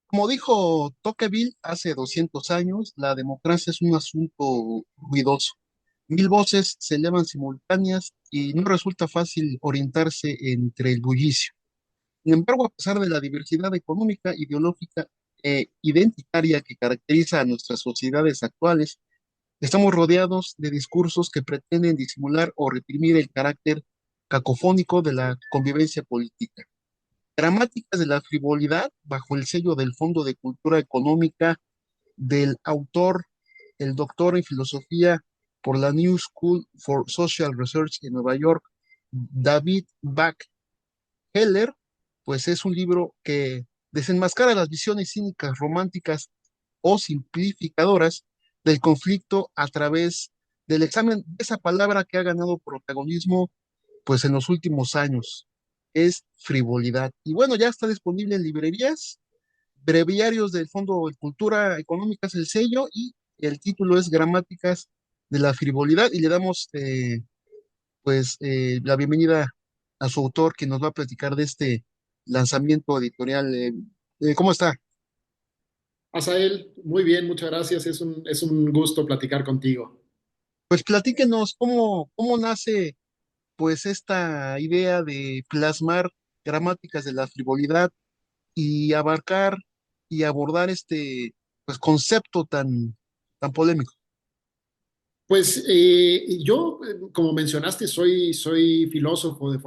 Como dijo Tocqueville hace 200 años, la democracia es un asunto ruidoso. Mil voces se elevan simultáneas y no resulta fácil orientarse entre el bullicio. Sin embargo, a pesar de la diversidad económica, ideológica e identitaria que caracteriza a nuestras sociedades actuales, estamos rodeados de discursos que pretenden disimular o reprimir el carácter cacofónico de la convivencia política. Gramáticas de la frivolidad, bajo el sello del Fondo de Cultura Económica del autor, el doctor en filosofía por la New School for Social Research en Nueva York, David Heller, pues es un libro que desenmascara las visiones cínicas, románticas o simplificadoras del conflicto a través del examen de esa palabra que ha ganado protagonismo pues en los últimos años, es frivolidad. Y bueno, ya está disponible en librerías, breviarios del Fondo de Cultura Económica es el sello y el título es Gramáticas de la Frivolidad y le damos la bienvenida a su autor que nos va a platicar de este lanzamiento editorial. ¿Cómo está? Asael, muy bien, muchas gracias. Es un gusto platicar contigo. Pues platíquenos cómo nace pues esta idea de plasmar gramáticas de la frivolidad y abarcar y abordar este pues concepto tan polémico. Pues yo, como mencionaste, soy filósofo de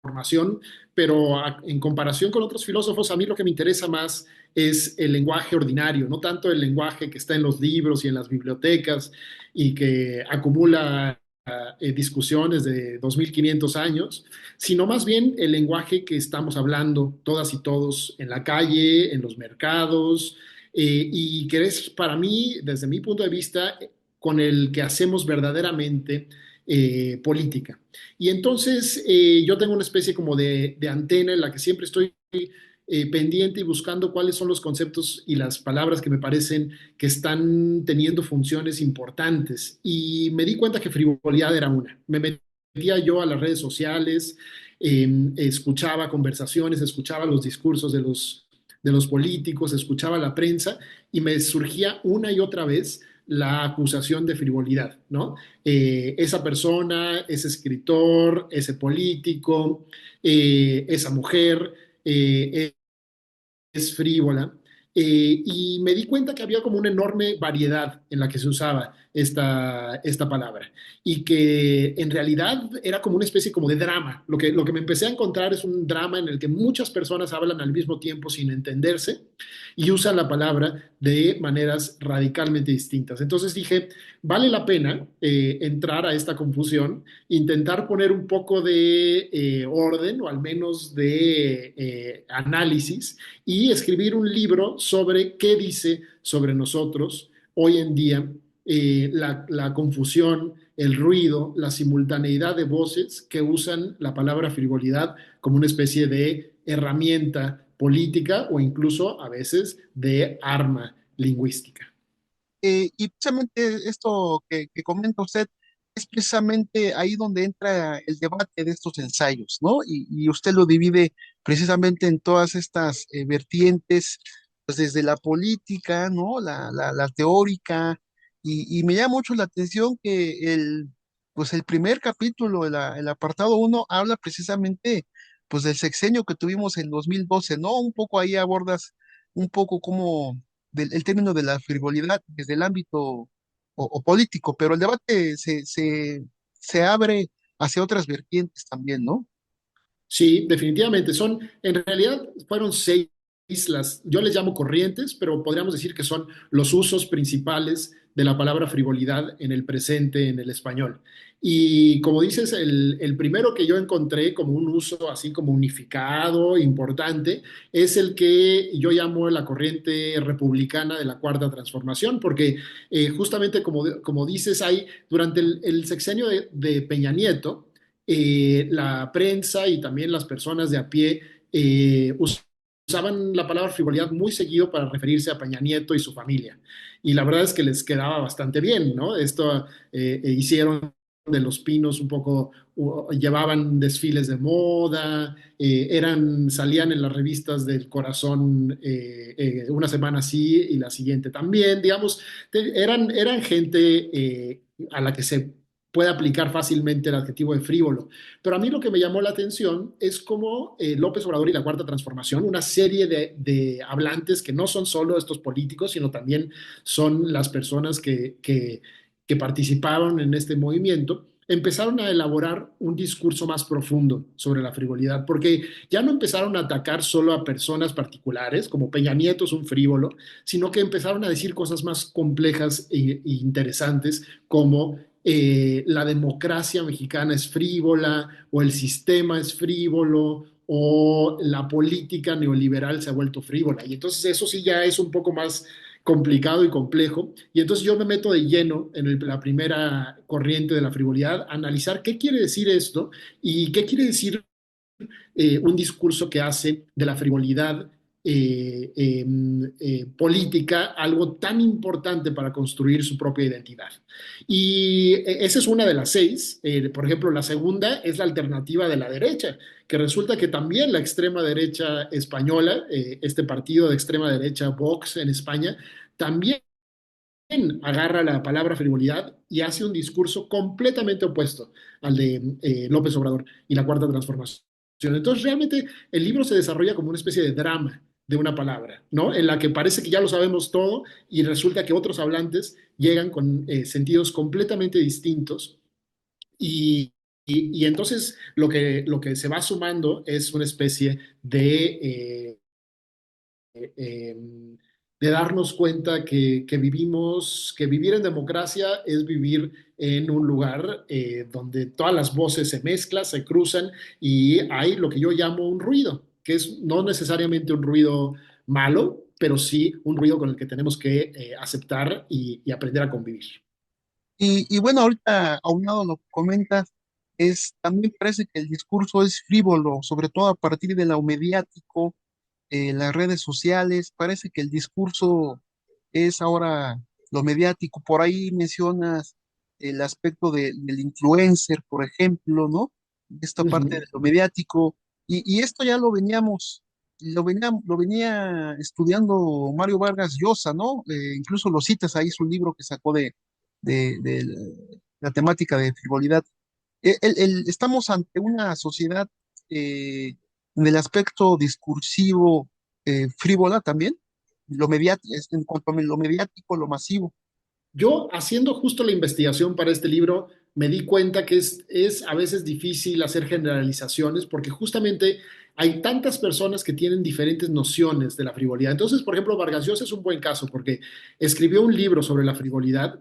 formación, pero en comparación con otros filósofos, a mí lo que me interesa más es el lenguaje ordinario, no tanto el lenguaje que está en los libros y en las bibliotecas y que acumula discusiones de 2500 años, sino más bien el lenguaje que estamos hablando todas y todos en la calle, en los mercados, y que es para mí, desde mi punto de vista, con el que hacemos verdaderamente política. Y entonces yo tengo una especie como de antena en la que siempre estoy pendiente y buscando cuáles son los conceptos y las palabras que me parecen que están teniendo funciones importantes. Y me di cuenta que frivolidad era una. Me metía yo a las redes sociales, escuchaba conversaciones, escuchaba los discursos de los políticos, escuchaba la prensa y me surgía una y otra vez la acusación de frivolidad, ¿no? Esa persona, ese escritor, ese político, esa mujer, es frívola. Y me di cuenta que había como una enorme variedad en la que se usaba esta palabra y que en realidad era como una especie como de drama. Lo que me empecé a encontrar es un drama en el que muchas personas hablan al mismo tiempo sin entenderse y usan la palabra de maneras radicalmente distintas. Entonces dije, vale la pena entrar a esta confusión, intentar poner un poco de orden o al menos de análisis y escribir un libro sobre qué dice sobre nosotros hoy en día la confusión, el ruido, la simultaneidad de voces que usan la palabra frivolidad como una especie de herramienta política o incluso a veces de arma lingüística. Y precisamente esto que comenta usted es precisamente ahí donde entra el debate de estos ensayos, ¿no? Y usted lo divide precisamente en todas estas vertientes, pues desde la política, ¿no? La teórica, y me llama mucho la atención que pues el primer capítulo, el apartado uno, habla precisamente pues del sexenio que tuvimos en 2012, ¿no? Un poco ahí abordas un poco cómo el término de la frivolidad desde el ámbito o político, pero el debate se abre hacia otras vertientes también, ¿no? Sí, definitivamente. En realidad fueron seis las, yo les llamo corrientes, pero podríamos decir que son los usos principales de la palabra frivolidad en el presente, en el español. Y como dices, el primero que yo encontré como un uso así como unificado, importante, es el que yo llamo la corriente republicana de la Cuarta Transformación, porque justamente como dices, hay durante el sexenio de Peña Nieto, la prensa y también las personas de a pie usaban la palabra frivolidad muy seguido para referirse a Peña Nieto y su familia. Y la verdad es que les quedaba bastante bien, ¿no? Esto hicieron de Los Pinos un poco llevaban desfiles de moda, salían en las revistas del Corazón una semana sí y la siguiente también, digamos, eran gente a la que se puede aplicar fácilmente el adjetivo de frívolo. Pero a mí lo que me llamó la atención es cómo López Obrador y la Cuarta Transformación, una serie de hablantes que no son solo estos políticos, sino también son las personas que participaron en este movimiento, empezaron a elaborar un discurso más profundo sobre la frivolidad, porque ya no empezaron a atacar solo a personas particulares, como Peña Nieto es un frívolo, sino que empezaron a decir cosas más complejas e interesantes, como la democracia mexicana es frívola, o el sistema es frívolo, o la política neoliberal se ha vuelto frívola. Y entonces eso sí ya es un poco más complicado y complejo. Y entonces yo me meto de lleno en la primera corriente de la frivolidad, a analizar qué quiere decir esto y qué quiere decir un discurso que hace de la frivolidad política algo tan importante para construir su propia identidad. Y esa es una de las seis. Por ejemplo, la segunda es la alternativa de la derecha, que resulta que también la extrema derecha española, este partido de extrema derecha Vox en España, también agarra la palabra frivolidad y hace un discurso completamente opuesto al de López Obrador y la Cuarta Transformación. Entonces, realmente el libro se desarrolla como una especie de drama de una palabra, ¿no? En la que parece que ya lo sabemos todo y resulta que otros hablantes llegan con sentidos completamente distintos y entonces lo que se va sumando es una especie eh, de darnos cuenta que vivir en democracia es vivir en un lugar donde todas las voces se mezclan, se cruzan y hay lo que yo llamo un ruido, que es no necesariamente un ruido malo, pero sí un ruido con el que tenemos que aceptar y aprender a convivir. Y bueno, ahorita aunado a lo que comentas, también parece que el discurso es frívolo, sobre todo a partir de lo mediático, las redes sociales, parece que el discurso es ahora lo mediático. Por ahí mencionas el aspecto del influencer, por ejemplo, ¿no? Esta parte de Ujú, lo mediático, y esto ya lo venía estudiando Mario Vargas Llosa, ¿no? Incluso lo citas ahí, su libro que sacó de la temática de frivolidad. Estamos ante una sociedad eh, en el aspecto discursivo frívola también, en cuanto a lo mediático, lo masivo. yo, haciendo justo la investigación para este libro, me di cuenta que es a veces difícil hacer generalizaciones porque justamente hay tantas personas que tienen diferentes nociones de la frivolidad. Entonces, por ejemplo, Vargas Llosa es un buen caso porque escribió un libro sobre la frivolidad,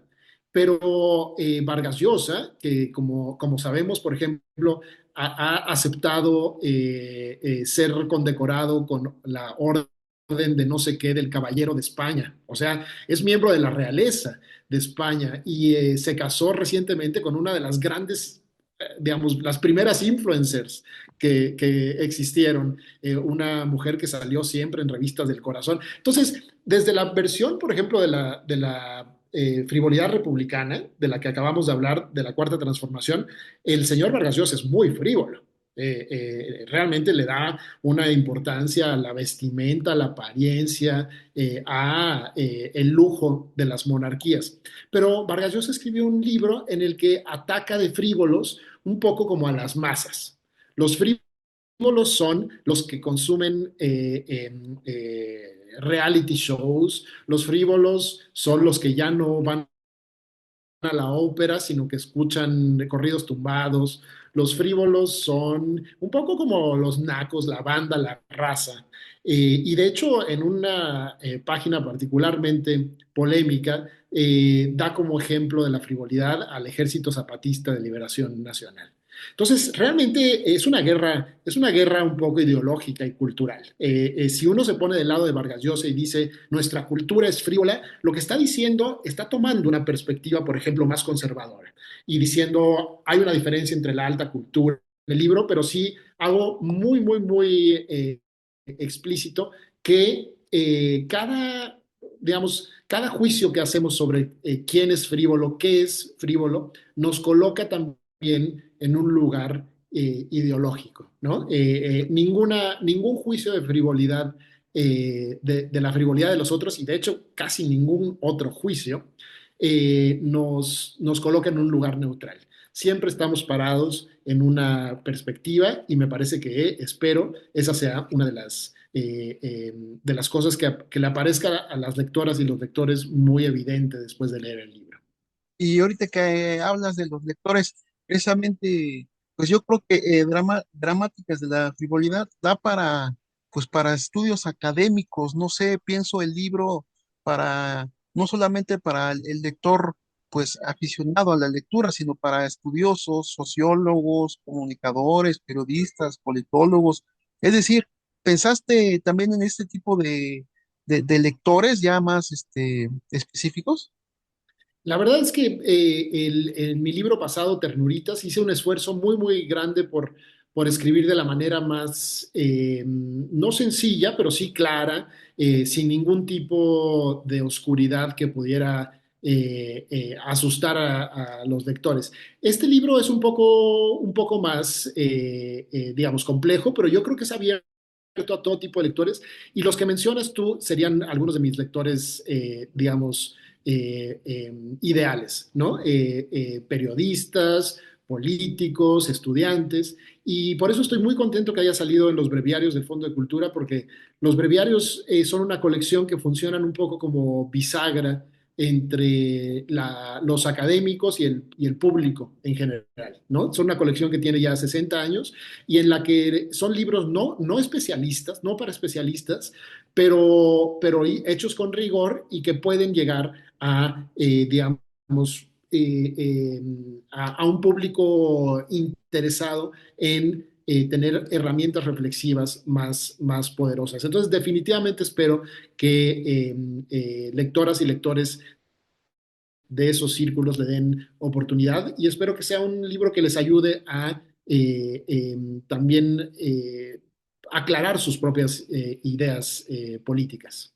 pero Vargas Llosa, que como sabemos, por ejemplo, ha aceptado ser condecorado con la orden de no sé qué del Caballero de España. O sea, es miembro de la realeza de España y se casó recientemente con una de las grandes, digamos, las primeras influencers que existieron, una mujer que salió siempre en revistas del corazón. Entonces, desde la versión, por ejemplo, de la frivolidad republicana, de la que acabamos de hablar, de la Cuarta Transformación, el señor Vargas Llosa es muy frívolo. Realmente le da una importancia a la vestimenta, a la apariencia, a el lujo de las monarquías. Pero Vargas Llosa escribió un libro en el que ataca de frívolos un poco como a las masas. Los frívolos son los que consumen reality shows, los frívolos son los que ya no van a la ópera, sino que escuchan corridos tumbados. Los frívolos son un poco como los nacos, la banda, la raza. Y de hecho, en una página particularmente polémica, da como ejemplo de la frivolidad al Ejército Zapatista de Liberación Nacional. Entonces, realmente es una guerra un poco ideológica y cultural. Si uno se pone del lado de Vargas Llosa y dice nuestra cultura es frívola, lo que está diciendo, está tomando una perspectiva, por ejemplo, más conservadora y diciendo hay una diferencia entre la alta cultura del libro, pero sí algo muy, muy, muy explícito que digamos, cada juicio que hacemos sobre quién es frívolo, qué es frívolo, nos coloca también bien en un lugar ideológico, ¿no? Ningún juicio de frivolidad, de la frivolidad de los otros, y de hecho casi ningún otro juicio, nos coloca en un lugar neutral. Siempre estamos parados en una perspectiva y me parece que, espero, esa sea una de las cosas que le aparezca a las lectoras y los lectores muy evidente después de leer el libro. Y ahorita que hablas de los lectores, precisamente, pues yo creo que dramáticas de la frivolidad da para, pues para estudios académicos, no sé, pienso el libro para, no solamente para el lector, pues aficionado a la lectura, sino para estudiosos, sociólogos, comunicadores, periodistas, politólogos. Es decir, ¿pensaste también en este tipo de lectores ya más específicos? La verdad es que en mi libro pasado, Ternuritas, hice un esfuerzo muy, muy grande por escribir de la manera más, no sencilla, pero sí clara, sin ningún tipo de oscuridad que pudiera asustar a los lectores. Este libro es un poco más, digamos, complejo, pero yo creo que es abierto a todo tipo de lectores. Y los que mencionas tú serían algunos de mis lectores, digamos, ideales, ¿no? Periodistas, políticos, estudiantes, y por eso estoy muy contento que haya salido en los breviarios del Fondo de Cultura, porque los breviarios son una colección que funcionan un poco como bisagra entre los académicos y el público en general, ¿no? Son una colección que tiene ya 60 años y en la que son libros no especialistas, no para especialistas, pero hechos con rigor y que pueden llegar a, digamos, a un público interesado en tener herramientas reflexivas más poderosas. Entonces, definitivamente espero que lectoras y lectores de esos círculos le den oportunidad y espero que sea un libro que les ayude a también aclarar sus propias ideas políticas.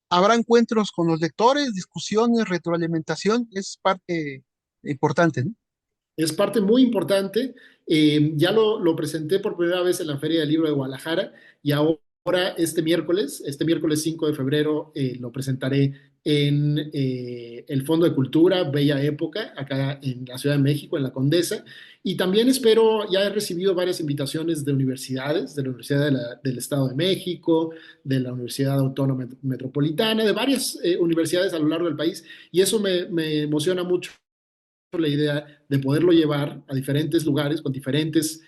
Habrá encuentros con los lectores, discusiones, retroalimentación, es parte importante, ¿no? Es parte muy importante. Ya lo presenté por primera vez en la Feria del Libro de Guadalajara y ahora este miércoles 5 de febrero, lo presentaré en el Fondo de Cultura Bella Época, acá en la Ciudad de México, en la Condesa. Y también espero, ya he recibido varias invitaciones de universidades, de la Universidad del Estado de México, de la Universidad Autónoma Metropolitana, de varias universidades a lo largo del país, y eso me emociona mucho la idea de poderlo llevar a diferentes lugares con diferentes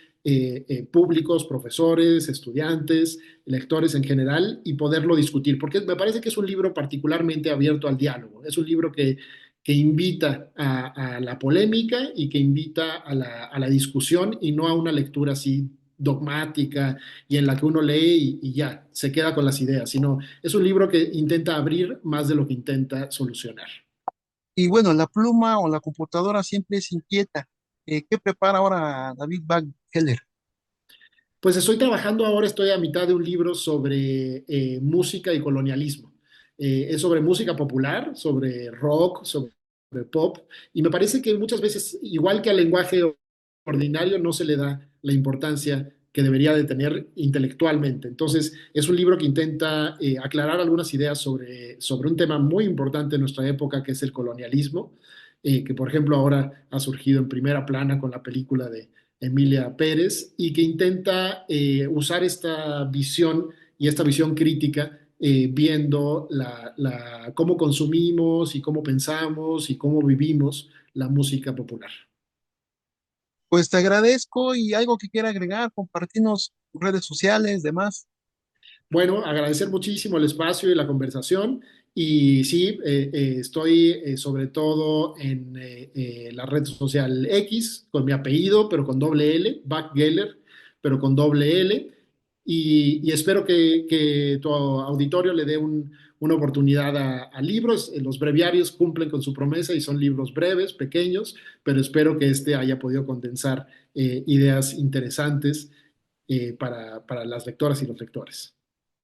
públicos, profesores, estudiantes, lectores en general y poderlo discutir, porque me parece que es un libro particularmente abierto al diálogo, es un libro que invita a la polémica y que invita a la discusión y no a una lectura así dogmática y en la que uno lee y ya se queda con las ideas, sino es un libro que intenta abrir más de lo que intenta solucionar. Y bueno, la pluma o la computadora siempre es inquieta. ¿Qué prepara ahora David Bag Heller? Pues estoy trabajando ahora, estoy a mitad de un libro sobre música y colonialismo. Es sobre música popular, sobre rock, sobre pop, y me parece que muchas veces, igual que al lenguaje ordinario, no se le da la importancia que debería de tener intelectualmente. Entonces, es un libro que intenta aclarar algunas ideas sobre un tema muy importante en nuestra época, que es el colonialismo, que por ejemplo ahora ha surgido en primera plana con la película de Emilia Pérez, y que intenta usar esta visión y esta visión crítica, viendo cómo consumimos y cómo pensamos y cómo vivimos la música popular. Pues te agradezco y algo que quiera agregar, compartirnos tus redes sociales, demás. Bueno, agradecer muchísimo el espacio y la conversación. Y sí, estoy sobre todo en la red social X con mi apellido, pero con doble L, Back Geller, pero con doble L. Y espero que tu auditorio le dé una oportunidad a libros. Los breviarios cumplen con su promesa y son libros breves, pequeños, pero espero que este haya podido condensar ideas interesantes para las lectoras y los lectores.